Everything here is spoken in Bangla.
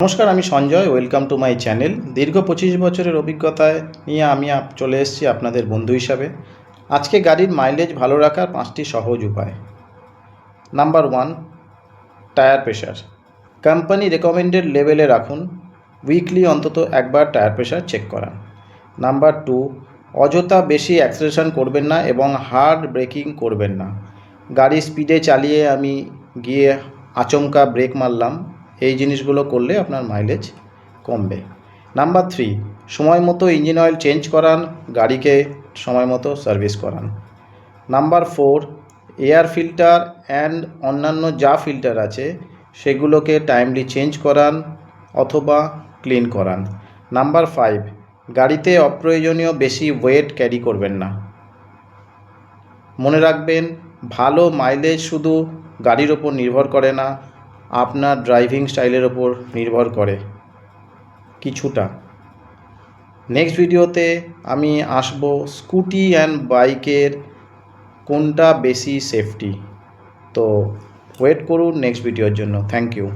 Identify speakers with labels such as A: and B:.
A: নমস্কার, আমি Sanjay. Welcome to my channel. দীর্ঘ 25 বছরের অভিজ্ঞতায় নিয়ে আমি চলে এসেছি আপনাদের বন্ধু হিসাবে। আজকে গাড়ির মাইলেজ ভালো রাখার 5টি সহজ উপায়। Number 1, tyre pressure. Company recommended লেভেলে রাখুন। উইকলি অন্তত একবার টায়ার প্রেশার চেক করান। নাম্বার 2, অযথা বেশি অ্যাক্সেলারেশন করবেন না এবং হার্ড ব্রেকিং করবেন না। গাড়ি স্পিডে চালিয়ে আমি গিয়ে আচমকা ব্রেক মারলাম, এই জিনিসগুলো করলে আপনার মাইলেজ কমবে। নাম্বার 3, সময় মতো ইঞ্জিন অয়েল চেঞ্জ করান, গাড়িকে সময় মতো সার্ভিস করান। নাম্বার 4, এয়ার ফিল্টার অ্যান্ড অন্যান্য যা ফিল্টার আছে সেগুলোকে টাইমলি চেঞ্জ করান অথবা ক্লিন করান। নাম্বার 5, গাড়িতে অপ্রয়োজনীয় বেশি ওয়েট ক্যারি করবেন না। মনে রাখবেন, ভালো মাইলেজ শুধু গাড়ির ওপর নির্ভর করে না, আপনার ড্রাইভিং স্টাইলের ওপর নির্ভর করে কিছুটা। নেক্সট ভিডিওতে আমি আসবো স্কুটি অ্যান্ড বাইকের কোনটা বেশি সেফটি। তো ওয়েট করুন নেক্সট ভিডিওর জন্য। Thank you.